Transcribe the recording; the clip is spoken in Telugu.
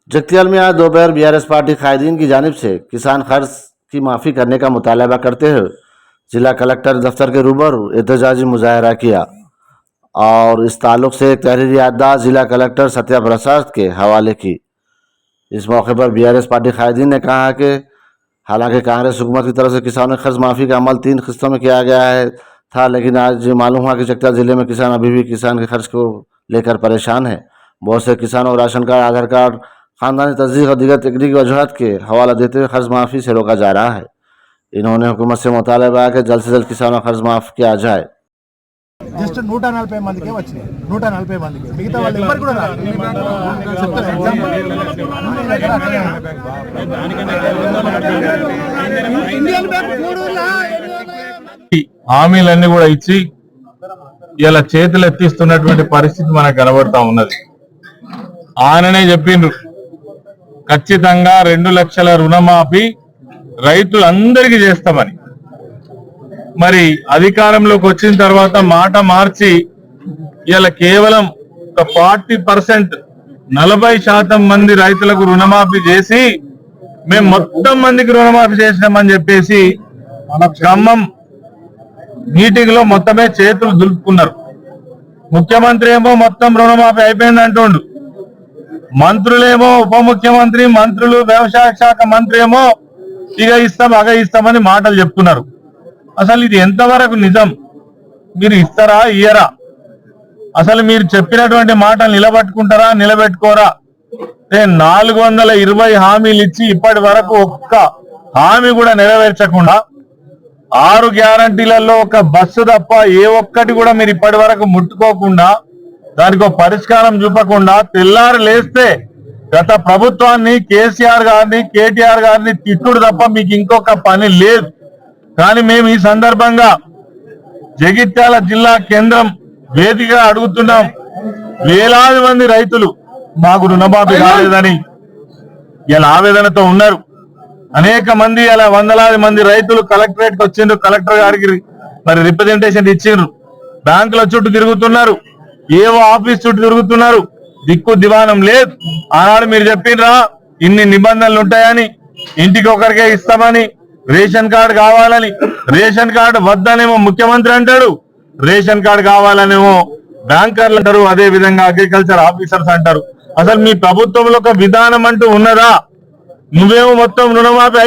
जगतियाल में आज दोपहर बीआरएस पार्टी कायदीन की जानिब से किसान कर्ज की माफ़ी करने का मुतालबा करते हुए जिला कलेक्टर दफ्तर के रूबरू एहतजाजी मुजाहरा किया और इस ताल्लुक से एक तहरीरी याददाश्त जिला कलेक्टर सत्या प्रसाद के हवाले की। इस मौके पर बीआरएस पार्टी कायदीन ने कहा कि हालांकि कांग्रेस हुकूमत की तरफ से किसानों की कर्ज माफ़ी का अमल 3 किस्तों में किया गया था, लेकिन आज मालूम हुआ कि चकिया जिले में किसान अभी भी किसान के खर्च को लेकर परेशान है। बहुत से किसानों को राशन कार्ड, आधार कार्ड, खानदानी तस्दीक और दीगर तकनीकी वजूहत के हवाला देते हुए कर्ज माफ़ी से रोका जा रहा है। इन्होंने हुकूमत से मुतालबा कि जल्द से जल्द किसानों का कर्ज माफ़ किया जाए। जस्ट 140 మందికే వచ్చినాయి 140 మందికి మిగతా వాళ్ళు ఎవరు కూడా హామీలన్నీ కూడా ఇచ్చి ఇలా చేతులు ఎత్తిస్తున్నటువంటి పరిస్థితి మనకు కనబడతా ఉన్నది. ఆయననే చెప్పిండ్రు ఖచ్చితంగా 2 లక్షల రుణమాఫీ రైతులందరికీ చేస్తామని. మరి అధికారంలోకి వచ్చిన తర్వాత మాట మార్చి ఇలా కేవలం ఒక 40% 40% మంది రైతులకు రుణమాఫీ చేసి మేము మొత్తం మందికి రుణమాఫీ చేసినామని చెప్పేసి ఖమ్మం మీటింగ్ లో మొత్తమే చేతులు దులుపుకున్నారు. ముఖ్యమంత్రి ఏమో మొత్తం రుణమాఫీ అయిపోయింది అంటుండు, మంత్రులేమో ఉప ముఖ్యమంత్రి, మంత్రులు, వ్యవసాయ శాఖ మంత్రి ఏమో ఇక ఇస్తాం అగ ఇస్తామని మాటలు చెప్తున్నారు. అసలు ఇది ఎంతవరకు నిజం? మీరు ఇస్తారా ఇయ్యరా? అసలు మీరు చెప్పినటువంటి మాటలు నిలబెట్టుకుంటారా నిలబెట్టుకోరా? 420 హామీలు ఇచ్చి ఇప్పటి వరకు ఒక్క హామీ కూడా నెరవేర్చకుండా 6 గ్యారంటీలలో ఒక బస్సు తప్ప ఏ ఒక్కటి కూడా మీరు ఇప్పటి వరకు ముట్టుకోకుండా దానికి ఒక పరిష్కారం చూపకుండా తెల్లారు లేస్తే గత ప్రభుత్వాన్ని కేసీఆర్ గారిని కేటీఆర్ గారిని తిట్టుడు తప్ప మీకు ఇంకొక పని లేదు. కానీ మేము ఈ సందర్భంగా జగిత్యాల జిల్లా కేంద్రం వేదికగా అడుగుతున్నాం. వేలాది మంది రైతులు మాకు రుణమాఫీ కాలేదని ఇలా ఆవేదనతో ఉన్నారు. అనేక మంది ఇలా వందలాది మంది రైతులు కలెక్టరేట్ కి వచ్చిండ్రు, కలెక్టర్ గారికి మరి రిప్రజెంటేషన్ ఇచ్చిండ్రు, బ్యాంకుల చుట్టూ తిరుగుతున్నారు, ఏవో ఆఫీస్ చుట్టూ తిరుగుతున్నారు, దిక్కు దివానం లేదు. ఆనాడు మీరు చెప్పిండ్రా ఇన్ని నిబంధనలు ఉంటాయని, ఇంటికి ఒకరికే ఇస్తామని, రేషన్ కార్డు కావాలని. రేషన్ కార్డు వద్దనేమో ముఖ్యమంత్రి అంటాడు, రేషన్ కార్డు కావాలనేమో బ్యాంకర్లు అంటారు, అదే విధంగా అగ్రికల్చర్ ఆఫీసర్స్ అంటారు. అసలు మీ ప్రభుత్వంలో ఒక విధానం అంటూ ఉన్నదా? నువ్వేమో మొత్తం రుణమాఫీ